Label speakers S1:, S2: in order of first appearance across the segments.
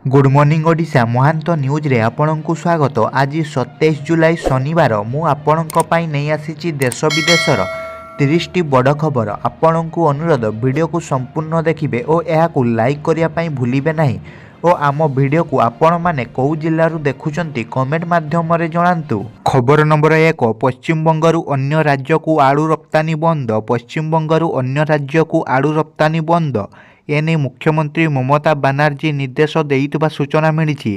S1: Good morning Odisha महांत news रे आपणଙ୍କୁ स्वागत। आज 27 जुलाई शनिवार मु आपणଙ୍କ ପାଇଁ ନେଇ ଆସିଛି देश विदेशर 30ଟି बड़ खबर। आपणଙ୍କୁ अनुरोध वीडियो को संपूर्ण देखिए और यह लाइक करिया ପାଇଁ भूलिबे नहीं और आम वीडियो को आपण माने कौ जिल्लारू देखुचंती कमेंट माध्यम रे जणांतु। खबर नंबर 1 पश्चिम बंगरू अन्य राज्य को आलू रप्तानी बंद। पश्चिम बंगरू अन्य राज्य को आलू रप्तानी बंद एने मुख्यमंत्री ममता बानार्जी निर्देश देइतबा सूचना मिली।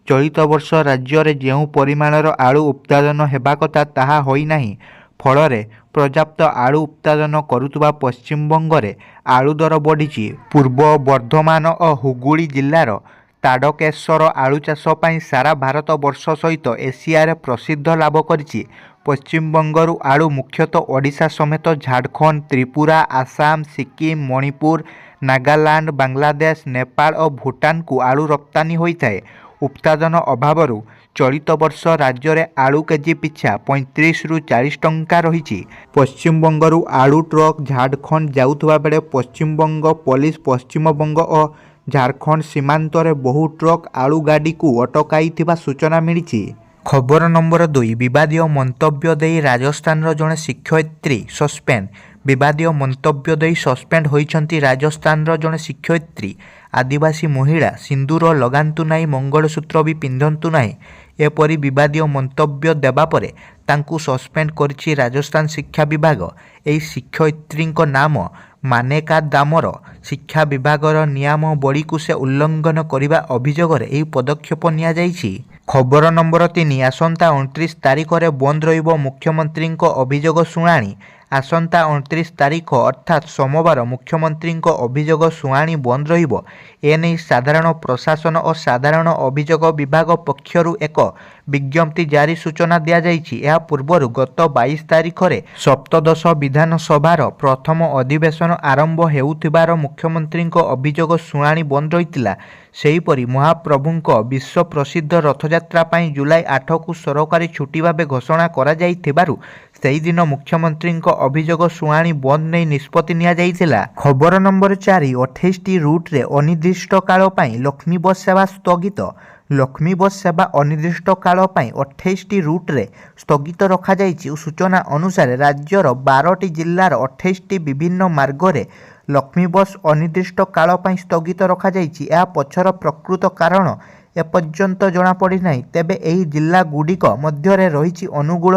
S1: चलित वर्ष राज्य में जो परिमाणर आलू उत्पादन हेबा कथा ताहा होई नाही। फल पर्याप्त आलू उत्पादन करुवा पश्चिमबंग में आलू दर बढ़ी। पूर्व बर्धमान और हुगुड़ी जिलार ताड़केश्वर आलू चाष पर सारा भारत वर्ष सहित एशिया प्रसिद्ध लाभ करिछि। पश्चिमबंगरू आलू मुख्यतः ओडिशा समेत झारखंड, त्रिपुरा, आसाम, सिक्किम, मणिपुर, नागालैंड, बांग्लादेश, नेपाल और भूटान को आलू रप्तानी होता है। उत्पादन अभाव चलित वर्ष राज्य में आलू केजी पिछा 35 रु 40 टंका रही। पश्चिमबंगरू आलू ट्रक झारखंड जाउथबा बेले पश्चिमबंग पुलिस पश्चिमबंग और झारखंड सीमांत रे बहु ट्रक आलू गाड़ी को अटकाई सूचना मिली। खबर नंबर 2 विवादीय मंतव्य दे राजस्थान जड़े शिक्षयित्री सस्पेंड। विवादीय मंतव्य दे सस्पेंड होइछंती राजस्थान जड़े शिक्षयित्री। आदिवासी महिला सिंदूर लगांतु नहीं, मंगलसूत्र भी पिंधंतु नहीं एपरी विवादीय मंतव्य देबा परे तांकु सस्पेंड करिछि राजस्थान शिक्षा विभाग। एई शिक्षयित्री नाम मानेका दामर। शिक्षा विभागर नियम बड़ी को से उल्लंघन करने अभियोग एही पदक्षेप निया जाइछि। खबर नंबर 3 आसंता 29 तारिख में बंद रहिबो मुख्यमंत्री अभियोग शुणाणी। आसंता 29 तारिख अर्थात सोमवार मुख्यमंत्री अभियोग शुणाणी बंद रहिबो। एने साधारण प्रशासन और साधारण अभियोग विभाग पक्षरु एक विज्ञप्ति जारी सूचना दिया जाइछि। यह पूर्व गत 22 तारिख में सप्तदश विधानसभार प्रथम अधिवेशन आरंभ हेउथिबार मुख्यमंत्री अभियोग शुणाणी बंद रहितिला। सेहीपरि महाप्रभुंक विश्व प्रसिद्ध रथयात्रा पाई जुलाई 8 को सरकारी छुट्टी भाव घोषणा करा जाइथिबारु सेही दिन मुख्यमंत्री अभियोग शुणाणी बंद नहीं निष्पत्ति निया जाइथिला। खबर नंबर 4 28टी रूट रे अनिर्दिष्ट काल पाई लक्ष्मी बस सेवा स्थगित। लक्ष्मी बस सेवा अनिर्दिष्ट काल पाई 28टी रूट रे स्थगित रखा जाइछि। सूचना अनुसार राज्यर 12टी जिल्लार 28टी विभिन्न मार्ग रे लक्ष्मी बस अनिर्दिष्ट काल पाई स्थगित रखा जाइछि। या पछर प्रकृत कारण एपर्यंत जना पड़ी नाही। तेबे एही जिल्ला गुडिक मध्य रे रहिछि अनुगुल,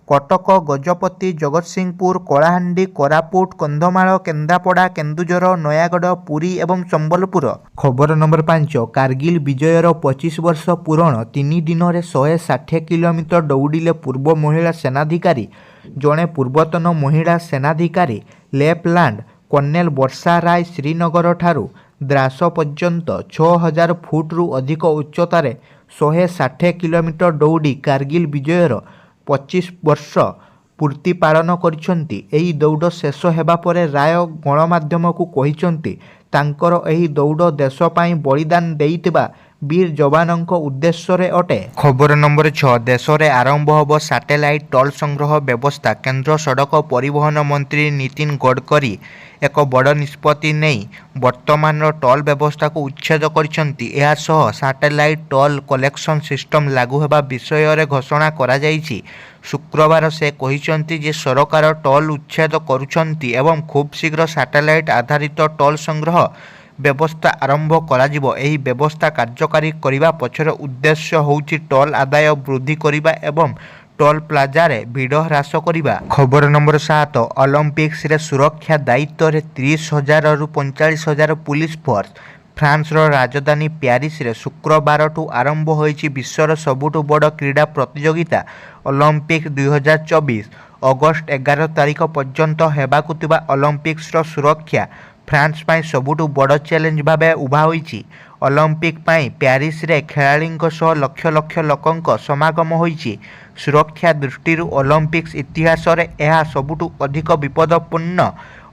S1: कटक, गजपति, जगतसिंहपुर, कलाहांडी, कोरापुट, कंधमाल, केन्द्रापड़ा, केन्दुझर, नयागढ़, पुरी एवं संबलपुर। खबर नंबर 5 कारगिल विजयर 25 वर्ष पूरण 3 दिन में 160 किलोमीटर दौड़िले पूर्व महिला सेनाधिकारी। जड़े पूर्वतन महिला सेनाधिकारी लेफ्टिनेंट कर्नेल वर्षा राय श्रीनगर ठारू द्रास पर्यंत 6000 फुट रु अधिक उच्चतार 160 किलोमीटर दौड़ी कारगिल विजयर 25 वर्ष पूर्ति पालन करिसेंती। एही दौड़ शेष हेबा परे राय गणमाध्यम को कहिसेंती तांकर एही दौड़ देश पाई बलिदान देइतिबा वीर जवानों उद्देश्य रे अटे। खबर नंबर 6 देश में आरंभ होब सैटेलाइट टोल संग्रह व्यवस्था। केंद्र सड़क परिवहन मंत्री नितिन गडकरी एक बड़ निष्पत्ति नहीं वर्तमान टोल व्यवस्था को उच्छेद करिसेंती। एहा सह सैटेलाइट टोल कलेक्शन सिस्टम लागू हेबा विषय रे घोषणा करा जाइछि। शुक्रवार से कहिसेंती जे सरकार टोल उच्छेद करुछंती एवं खूब शीघ्र सैटेलाइट आधारित टोल संग्रह व्यवस्था आरंभ कराजिबो। एही व्यवस्था कार्यकारी करिबा पछर उद्देश्य होउछि टोल आदाय वृद्धि करिबा एवं टोल प्लाजा रे भीड़ ह्रास करिबा। खबर नंबर 7 ओलंपिक्स रे सुरक्षा दायित्व रे 30,000 रु 45,000 पुलिस फोर्स। फ्रांस रो राजधानी पेरिस रे शुक्रवार ठू आरंभ होइछि विश्वर सबुठु बड़ क्रीड़ा प्रतियोगिता ओलंपिक 2024। अगस्त 11 तारिख पर्यंत हेबाकु थिबा ओलंपिक्स रो सुरक्षा फ्रांस पाई सबुठु बड़ चैलेंज भाबे उभा होइछि। ओलंपिक पाई पेरिस रे खेलाड़ींक सह लक्ष लक्ष लोकंक समागम होइछि। सुरक्षा दृष्टि ओलंपिक्स इतिहास रे एहा सबुठु अधिक विपदपूर्ण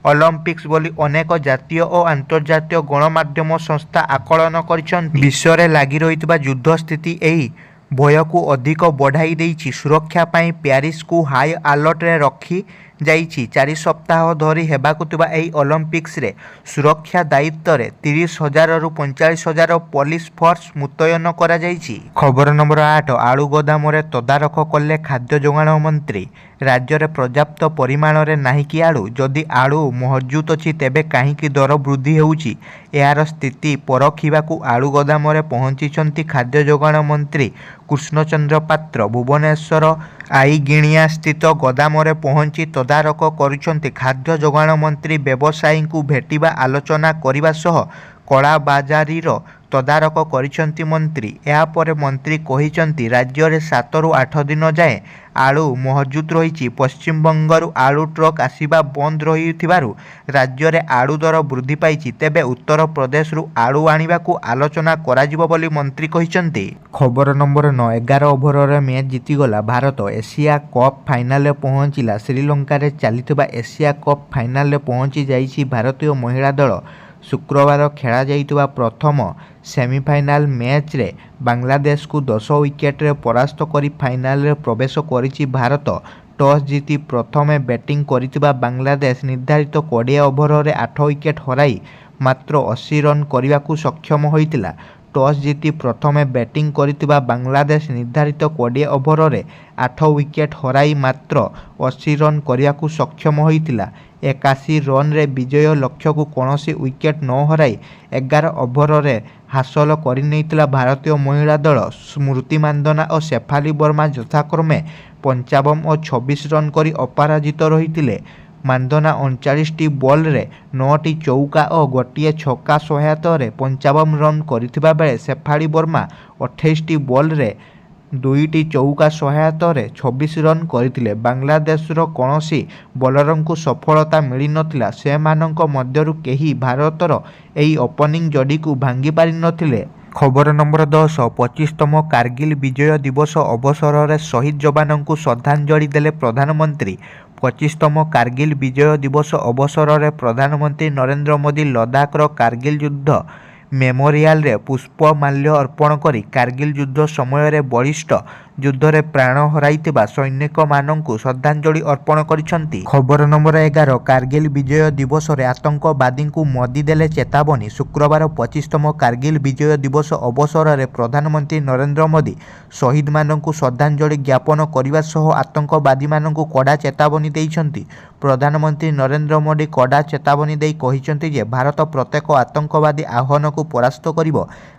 S1: ओलंपिक्स बोली अनेक जातीय और अंतर्जातीय गणमाध्यम संस्था आकलन करिसेंती। विश्व रे लागि रहितबा युद्ध स्थिति एही भय को अधिक बढ़ाई देइछि। सुरक्षा पाई पेरिस को हाई अलर्ट रे रखी ଯାଇଛି। 4 ସପ୍ତାହ ଧରି ହେବାକୁ ଥିବା ଏହି ଅଲିମ୍ପିକ୍ସରେ ସୁରକ୍ଷା ଦାୟିତ୍ୱରେ 30,000ରୁ 45,000 ପୋଲିସ ଫୋର୍ସ ମୁତୟନ କରାଯାଇଛି। ଖବର ନମ୍ବର 8, ଆଳୁ ଗୋଦାମରେ ତଦାରଖ କଲେ ଖାଦ୍ୟ ଯୋଗାଣ ମନ୍ତ୍ରୀ। ରାଜ୍ୟରେ ପର୍ଯ୍ୟାପ୍ତ ପରିମାଣରେ ନାହିଁ କି ଆଳୁ? ଯଦି ଆଳୁ ମହଜୁଦ ଅଛି ତେବେ କାହିଁକି ଦର ବୃଦ୍ଧି ହେଉଛି? ଏହାର ସ୍ଥିତି ପରଖିବାକୁ ଆଳୁ ଗୋଦାମରେ ପହଞ୍ଚିଛନ୍ତି ଖାଦ୍ୟ ଯୋଗାଣ ମନ୍ତ୍ରୀ କୃଷ୍ଣଚନ୍ଦ୍ର ପାତ୍ର। ଭୁବନେଶ୍ୱର ଆଇଗିଣିଆ ସ୍ଥିତ ଗୋଦାମରେ ପହଞ୍ଚି ତଦାରଖ କରୁଛନ୍ତି ଖାଦ୍ୟ ଯୋଗାଣ ମନ୍ତ୍ରୀ। ବ୍ୟବସାୟୀଙ୍କୁ ଭେଟିବା, ଆଲୋଚନା କରିବା ସହ କଳାବାଜାରୀର ତଦାରଖ କରିଛନ୍ତି ମନ୍ତ୍ରୀ। ଏହାପରେ ମନ୍ତ୍ରୀ କହିଛନ୍ତି ରାଜ୍ୟରେ 7ରୁ 8 ଦିନ ଯାଏଁ ଆଳୁ ମହଜୁଦ ରହିଛି। ପଶ୍ଚିମବଙ୍ଗରୁ ଆଳୁ ଟ୍ରକ୍ ଆସିବା ବନ୍ଦ ରହିଥିବାରୁ ରାଜ୍ୟରେ ଆଳୁ ଦର ବୃଦ୍ଧି ପାଇଛି। ତେବେ ଉତ୍ତରପ୍ରଦେଶରୁ ଆଳୁ ଆଣିବାକୁ ଆଲୋଚନା କରାଯିବ ବୋଲି ମନ୍ତ୍ରୀ କହିଛନ୍ତି। ଖବର ନମ୍ବର 9, 11 ଓଭରରେ ମ୍ୟାଚ୍ ଜିତିଗଲା ଭାରତ। ଏସିଆ କପ୍ ଫାଇନାଲରେ ପହଞ୍ଚିଲା। ଶ୍ରୀଲଙ୍କାରେ ଚାଲିଥିବା ଏସିଆ କପ୍ ଫାଇନାଲରେ ପହଞ୍ଚି ଯାଇଛି ଭାରତୀୟ ମହିଳା ଦଳ। ଶୁକ୍ରବାର ଖେଳାଯାଇଥିବା ପ୍ରଥମ ସେମିଫାଇନାଲ ମ୍ୟାଚ୍ରେ ବାଂଲାଦେଶକୁ 10 ୱିକେଟରେ ପରାସ୍ତ କରି ଫାଇନାଲରେ ପ୍ରବେଶ କରିଛି ଭାରତ। ଟସ୍ ଜିତି ପ୍ରଥମେ ବ୍ୟାଟିଂ କରିଥିବା ବାଂଲାଦେଶ ନିର୍ଦ୍ଧାରିତ 20 ଓଭରରେ 8 ୱିକେଟ୍ ହରାଇ ମାତ୍ର 80 ରନ୍ କରିବାକୁ ସକ୍ଷମ ହୋଇଥିଲା। ଟସ୍ ଜିତି ପ୍ରଥମେ ବ୍ୟାଟିଂ କରିଥିବା ବାଂଲାଦେଶ ନିର୍ଦ୍ଧାରିତ 20 ଓଭରରେ 8 ୱିକେଟ୍ ହରାଇ ମାତ୍ର 80 ରନ୍ କରିବାକୁ ସକ୍ଷମ ହୋଇଥିଲା। 81 ରନ୍ରେ ବିଜୟ ଲକ୍ଷ୍ୟକୁ କୌଣସି ୱିକେଟ୍ ନ ହରାଇ 11 ଓଭରରେ ହାସଲ କରିନେଇଥିଲା ଭାରତୀୟ ମହିଳା ଦଳ। ସ୍ମୃତି ମାନ୍ଧନା ଓ ଶେଫାଲି ବର୍ମା ଯଥାକ୍ରମେ 55 ଓ 26 ରନ୍ କରି ଅପରାଜିତ ରହିଥିଲେ। ମାନ୍ଧନା 39ଟି ବଲ୍ରେ 9ଟି ଚୌକା ଓ ଗୋଟିଏ ଛକା ସହାୟତାରେ 55 ରନ୍ କରିଥିବା ବେଳେ ଶେଫାଳି ବର୍ମା 28ଟି ବଲ୍ରେ 2ଟି ଚୌକା ସହାୟତାରେ 26 ରନ୍ କରିଥିଲେ। ବାଂଲାଦେଶର କୌଣସି ବୋଲରଙ୍କୁ ସଫଳତା ମିଳିନଥିଲା। ସେମାନଙ୍କ ମଧ୍ୟରୁ କେହି ଭାରତର ଏହି ଓପନିଂ ଯୋଡ଼ିକୁ ଭାଙ୍ଗି ପାରିନଥିଲେ। ଖବର ନମ୍ବର 10, 25ତମ କାର୍ଗିଲ ବିଜୟ ଦିବସ ଅବସରରେ ଶହୀଦ ଯବାନଙ୍କୁ ଶ୍ରଦ୍ଧାଞ୍ଜଳି ଦେଲେ ପ୍ରଧାନମନ୍ତ୍ରୀ। 25ତମ କାର୍ଗିଲ ବିଜୟ ଦିବସ ଅବସରରେ ପ୍ରଧାନମନ୍ତ୍ରୀ ନରେନ୍ଦ୍ର ମୋଦି ଲଦାଖର କାର୍ଗିଲ ଯୁଦ୍ଧ ମେମୋରିଆଲରେ ପୁଷ୍ପମାଲ୍ୟ ଅର୍ପଣ କରି କାର୍ଗିଲ ଯୁଦ୍ଧ ସମୟରେ ବଳିଷ୍ଠ ଯୁଦ୍ଧରେ ପ୍ରାଣ ହରାଇଥିବା ସୈନିକମାନଙ୍କୁ ଶ୍ରଦ୍ଧାଞ୍ଜଳି ଅର୍ପଣ କରିଛନ୍ତି। ଖବର ନମ୍ବର 11, କାର୍ଗିଲ ବିଜୟ ଦିବସରେ ଆତଙ୍କବାଦୀଙ୍କୁ ମୋଦି ଦେଲେ ଚେତାବନୀ। ଶୁକ୍ରବାର 25ତମ କାର୍ଗିଲ ବିଜୟ ଦିବସ ଅବସରରେ ପ୍ରଧାନମନ୍ତ୍ରୀ ନରେନ୍ଦ୍ର ମୋଦି ଶହୀଦମାନଙ୍କୁ ଶ୍ରଦ୍ଧାଞ୍ଜଳି ଜ୍ଞାପନ କରିବା ସହ ଆତଙ୍କବାଦୀମାନଙ୍କୁ କଡ଼ା ଚେତାବନୀ ଦେଇଛନ୍ତି। ପ୍ରଧାନମନ୍ତ୍ରୀ ନରେନ୍ଦ୍ର ମୋଦି କଡ଼ା ଚେତାବନୀ ଦେଇ କହିଛନ୍ତି ଯେ ଭାରତ ପ୍ରତ୍ୟେକ ଆତଙ୍କବାଦୀ ଆହ୍ୱାନକୁ ପରାସ୍ତ କରିବ।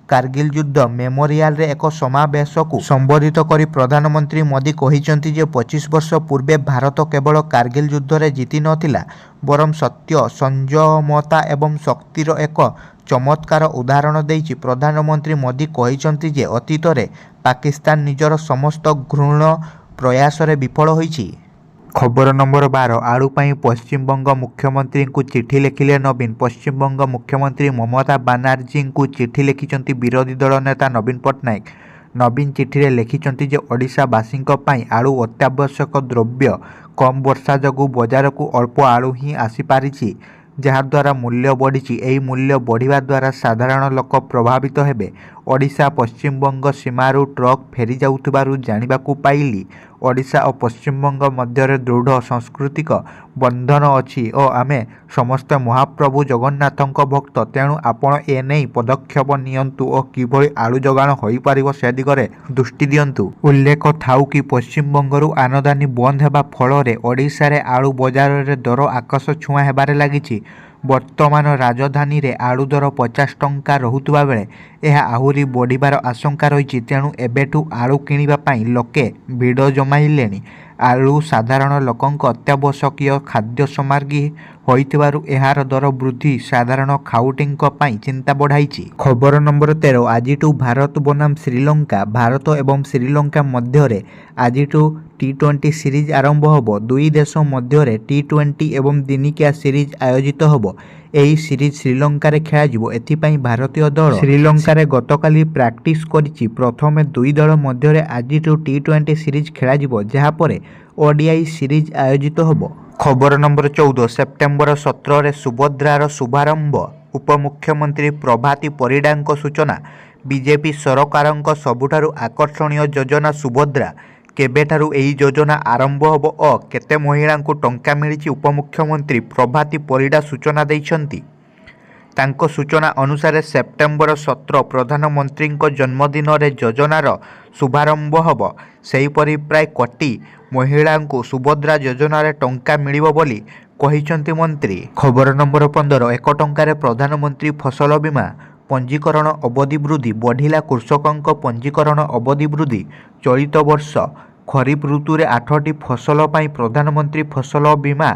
S1: କାର୍ଗିଲ ଯୁଦ୍ଧ ମେମୋରିଆଲରେ ଏକ ସମାବେଶକୁ ସମ୍ବୋଧିତ କରି ପ୍ରଧାନମନ୍ତ୍ରୀ ମୋଦି କହିଛନ୍ତି ଯେ 25 ବର୍ଷ ପୂର୍ବେ ଭାରତ କେବଳ କାର୍ଗିଲ ଯୁଦ୍ଧରେ ଜିତି ନଥିଲା, ବରଂ ସତ୍ୟ, ସଂଯମତା ଏବଂ ଶକ୍ତିର ଏକ ଚମତ୍କାର ଉଦାହରଣ ଦେଇଛି। ପ୍ରଧାନମନ୍ତ୍ରୀ ମୋଦି କହିଛନ୍ତି ଯେ ଅତୀତରେ ପାକିସ୍ତାନ ନିଜର ସମସ୍ତ ଘୃଣ୍ୟ ପ୍ରୟାସରେ ବିଫଳ ହୋଇଛି। ଖବର ନମ୍ବର 12, ଆଳୁ ପାଇଁ ପଶ୍ଚିମବଙ୍ଗ ମୁଖ୍ୟମନ୍ତ୍ରୀଙ୍କୁ ଚିଠି ଲେଖିଲେ ନବୀନ। ପଶ୍ଚିମବଙ୍ଗ ମୁଖ୍ୟମନ୍ତ୍ରୀ ମମତା ବାନାର୍ଜୀଙ୍କୁ ଚିଠି ଲେଖିଛନ୍ତି ବିରୋଧୀ ଦଳ ନେତା ନବୀନ ପଟ୍ଟନାୟକ। ନବୀନ ଚିଠିରେ ଲେଖିଛନ୍ତି ଯେ ଓଡ଼ିଶାବାସୀଙ୍କ ପାଇଁ ଆଳୁ ଅତ୍ୟାବଶ୍ୟକ ଦ୍ରବ୍ୟ। କମ୍ ବର୍ଷା ଯୋଗୁଁ ବଜାରକୁ ଅଳ୍ପ ଆଳୁ ହିଁ ଆସିପାରିଛି, ଯାହାଦ୍ୱାରା ମୂଲ୍ୟ ବଢ଼ିଛି। ଏହି ମୂଲ୍ୟ ବଢ଼ିବା ଦ୍ୱାରା ସାଧାରଣ ଲୋକ ପ୍ରଭାବିତ ହେବେ। ଓଡ଼ିଶା ପଶ୍ଚିମବଙ୍ଗ ସୀମାରୁ ଟ୍ରକ୍ ଫେରିଯାଉଥିବାରୁ ଜାଣିବାକୁ ପାଇଲି। ଓଡ଼ିଶା ଓ ପଶ୍ଚିମବଙ୍ଗ ମଧ୍ୟରେ ଦୃଢ଼ ସାଂସ୍କୃତିକ ବନ୍ଧନ ଅଛି ଓ ଆମେ ସମସ୍ତେ ମହାପ୍ରଭୁ ଜଗନ୍ନାଥଙ୍କ ଭକ୍ତ। ତେଣୁ ଆପଣ ଏ ନେଇ ପଦକ୍ଷେପ ନିଅନ୍ତୁ ଓ କିଭଳି ଆଳୁ ଯୋଗାଣ ହୋଇପାରିବ ସେ ଦିଗରେ ଦୃଷ୍ଟି ଦିଅନ୍ତୁ। ଉଲ୍ଲେଖ ଥାଉକି ପଶ୍ଚିମବଙ୍ଗରୁ ଆମଦାନୀ ବନ୍ଦ ହେବା ଫଳରେ ଓଡ଼ିଶାରେ ଆଳୁ ବଜାରରେ ଦର ଆକାଶ ଛୁଆଁ ହେବାରେ ଲାଗିଛି। ବର୍ତ୍ତମାନ ରାଜଧାନୀରେ ଆଳୁ ଦର 50 ଟଙ୍କା ରହୁଥିବା ବେଳେ ଏହା ଆହୁରି ବଢ଼ିବାର ଆଶଙ୍କା ରହିଛି। ତେଣୁ ଏବେଠୁ ଆଳୁ କିଣିବା ପାଇଁ ଲୋକେ ଭିଡ଼ ଜମାଇଲେଣି। ଆଳୁ ସାଧାରଣ ଲୋକଙ୍କ ଅତ୍ୟାବଶ୍ୟକୀୟ ଖାଦ୍ୟ ସାମଗ୍ରୀ ହୋଇଥିବାରୁ ଏହାର ଦର ବୃଦ୍ଧି ସାଧାରଣ ଖାଉଟିଙ୍କ ପାଇଁ ଚିନ୍ତା ବଢ଼ାଇଛି। ଖବର ନମ୍ବର 13, ଆଜିଠୁ ଭାରତ ବନାମ ଶ୍ରୀଲଙ୍କା। ଭାରତ ଏବଂ ଶ୍ରୀଲଙ୍କା ମଧ୍ୟରେ ଆଜିଠୁ ଟି20 ସିରିଜ ଆରମ୍ଭ ହେବ। ଦୁଇ ଦେଶ ମଧ୍ୟରେ ଟି20 ଏବଂ ଦିନିକିଆ ସିରିଜ ଆୟୋଜିତ ହେବ। ଏହି ସିରିଜ ଶ୍ରୀଲଙ୍କାରେ ଖେଳାଯିବ। ଏଥିପାଇଁ ଭାରତୀୟ ଦଳ ଶ୍ରୀଲଙ୍କାରେ ଗତକାଲି ପ୍ରାକ୍ଟିସ କରିଛି। ପ୍ରଥମେ ଦୁଇ ଦଳ ମଧ୍ୟରେ ଆଜିଠୁ ଟି20 ସିରିଜ ଖେଳାଯିବ, ଯାହାପରେ ଓଡିଆଇ ସିରିଜ ଆୟୋଜିତ ହେବ। ଖବର ନମ୍ବର 14, ସେପ୍ଟେମ୍ବର 17ରେ ସୁଭଦ୍ରାର ଶୁଭାରମ୍ଭ। ଉପମୁଖ୍ୟମନ୍ତ୍ରୀ ପ୍ରଭାତୀ ପରିଡାଙ୍କ ସୂଚନା। ବିଜେପି ସରକାରଙ୍କ ସବୁଠାରୁ ଆକର୍ଷଣୀୟ ଯୋଜନା ସୁଭଦ୍ରା। କେବେଠାରୁ ଏହି ଯୋଜନା ଆରମ୍ଭ ହେବ ଓ କେତେ ମହିଳାଙ୍କୁ ଟଙ୍କା ମିଳିଛି ଉପମୁଖ୍ୟମନ୍ତ୍ରୀ ପ୍ରଭାତୀ ପରିଡ଼ା ସୂଚନା ଦେଇଛନ୍ତି। ତାଙ୍କ ସୂଚନା ଅନୁସାରେ ସେପ୍ଟେମ୍ବର 17 ପ୍ରଧାନମନ୍ତ୍ରୀଙ୍କ ଜନ୍ମଦିନରେ ଯୋଜନାର ଶୁଭାରମ୍ଭ ହେବ। ସେହିପରି ପ୍ରାୟ କୋଟି ମହିଳାଙ୍କୁ ସୁଭଦ୍ରା ଯୋଜନାରେ ଟଙ୍କା ମିଳିବ ବୋଲି କହିଛନ୍ତି ମନ୍ତ୍ରୀ। ଖବର ନମ୍ବର 15 1 ଟଙ୍କାରେ ପ୍ରଧାନମନ୍ତ୍ରୀ ଫସଲ ବୀମା ପଞ୍ଜୀକରଣ ଅବଧି ବୃଦ୍ଧି ବଢ଼ିଲା କୃଷକଙ୍କ ପଞ୍ଜୀକରଣ ଅବଧି ବୃଦ୍ଧି ଚଳିତ ବର୍ଷ ଖରିଫ ଋତୁରେ 8ଟି ଫସଲ ପାଇଁ ପ୍ରଧାନମନ୍ତ୍ରୀ ଫସଲ ବୀମା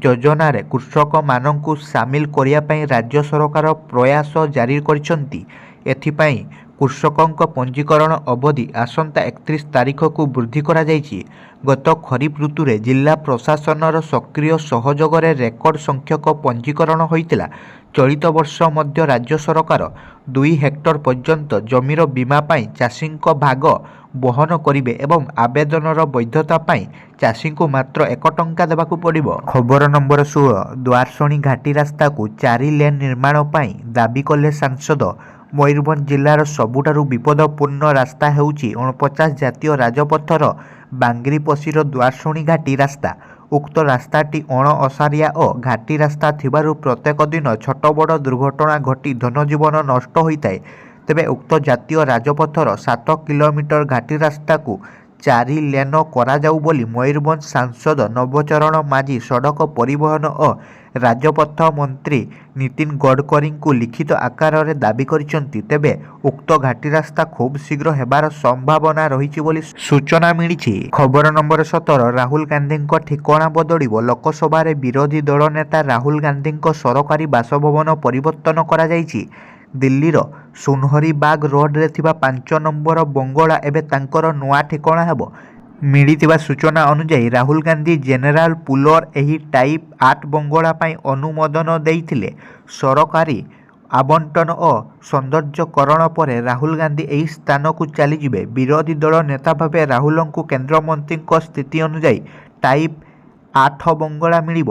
S1: ଯୋଜନାରେ କୃଷକମାନଙ୍କୁ ସାମିଲ କରିବା ପାଇଁ ରାଜ୍ୟ ସରକାର ପ୍ରୟାସ ଜାରି କରିଛନ୍ତି। ଏଥିପାଇଁ କୃଷକଙ୍କ ପଞ୍ଜୀକରଣ ଅବଧି ଆସନ୍ତା 31 ତାରିଖକୁ ବୃଦ୍ଧି କରାଯାଇଛି। ଗତ ଖରିଫ ଋତୁରେ ଜିଲ୍ଲା ପ୍ରଶାସନର ସକ୍ରିୟ ସହଯୋଗରେ ରେକର୍ଡ ସଂଖ୍ୟକ ପଞ୍ଜୀକରଣ ହୋଇଥିଲା। ଚଳିତ ବର୍ଷ ମଧ୍ୟ ରାଜ୍ୟ ସରକାର 2 ହେକ୍ଟର ପର୍ଯ୍ୟନ୍ତ ଜମିର ବୀମା ପାଇଁ ଚାଷୀଙ୍କ ଭାଗ ବହନ କରିବେ ଏବଂ ଆବେଦନର ବୈଧତା ପାଇଁ ଚାଷୀଙ୍କୁ ମାତ୍ର 1 ଟଙ୍କା ଦେବାକୁ ପଡ଼ିବ। ଖବର ନମ୍ବର 16 ଦ୍ୱାରଶୁଣୀ ଘାଟି ରାସ୍ତାକୁ 4 ଲେନ୍ ନିର୍ମାଣ ପାଇଁ ଦାବି କଲେ ସାଂସଦ। ମୟୂରଭଞ୍ଜ ଜିଲ୍ଲାର ସବୁଠାରୁ ବିପଦପୂର୍ଣ୍ଣ ରାସ୍ତା ହେଉଛି 49 ଜାତୀୟ ରାଜପଥର ବାଙ୍ଗିରିପୋଷିର ଦ୍ୱାରଶୁଣୀ ଘାଟି ରାସ୍ତା। ଉକ୍ତ ରାସ୍ତାଟି ଅଣଓସାରିଆ ଓ ଘାଟି ରାସ୍ତା ଥିବାରୁ ପ୍ରତ୍ୟେକ ଦିନ ଛୋଟ ବଡ଼ ଦୁର୍ଘଟଣା ଘଟି ଧନଜୀବନ ନଷ୍ଟ ହୋଇଥାଏ। ତେବେ ଉକ୍ତ ଜାତୀୟ ରାଜପଥର 7 କିଲୋମିଟର ଘାଟି ରାସ୍ତାକୁ 4 ଲେନ କରାଯାଉ ବୋଲି ମୟୂରଭଞ୍ଜ ସାଂସଦ ନବଚରଣ ମାଝୀ ସଡ଼କ ପରିବହନ ଓ ରାଜପଥ ମନ୍ତ୍ରୀ ନୀତିନ ଗଡ଼କରୀଙ୍କୁ ଲିଖିତ ଆକାରରେ ଦାବି କରିଛନ୍ତି। ତେବେ ଉକ୍ତ ଘାଟି ରାସ୍ତା ଖୁବ୍ ଶୀଘ୍ର ହେବାର ସମ୍ଭାବନା ରହିଛି ବୋଲି ସୂଚନା ମିଳିଛି। ଖବର ନମ୍ବର 17 ରାହୁଲ ଗାନ୍ଧୀଙ୍କ ଠିକଣା ବଦଳିବ। ଲୋକସଭାରେ ବିରୋଧୀ ଦଳ ନେତା ରାହୁଲ ଗାନ୍ଧୀଙ୍କ ସରକାରୀ ବାସଭବନ ପରିବର୍ତ୍ତନ କରାଯାଇଛି। ଦିଲ୍ଲୀର ସୁନହରିବାଗ ରୋଡରେ ଥିବା 5 ନମ୍ବର ବଙ୍ଗଳା ଏବେ ତାଙ୍କର ନୂଆ ଠିକଣା ହେବ। ମିଳିଥିବା ସୂଚନା ଅନୁଯାୟୀ ରାହୁଲ ଗାନ୍ଧୀ ଜେନେରାଲ ପୁଲର ଏହି ଟାଇପ୍ 8 ବଙ୍ଗଳା ପାଇଁ ଅନୁମୋଦନ ଦେଇଥିଲେ। ସରକାରୀ ଆବଣ୍ଟନ ଓ ସୌନ୍ଦର୍ଯ୍ୟକରଣ ପରେ ରାହୁଲ ଗାନ୍ଧୀ ଏହି ସ୍ଥାନକୁ ଚାଲିଯିବେ। ବିରୋଧୀ ଦଳ ନେତା ଭାବେ ରାହୁଲଙ୍କୁ କେନ୍ଦ୍ରମନ୍ତ୍ରୀଙ୍କ ସ୍ଥିତି ଅନୁଯାୟୀ ଟାଇପ୍ 8 ବଙ୍ଗଳା ମିଳିବ।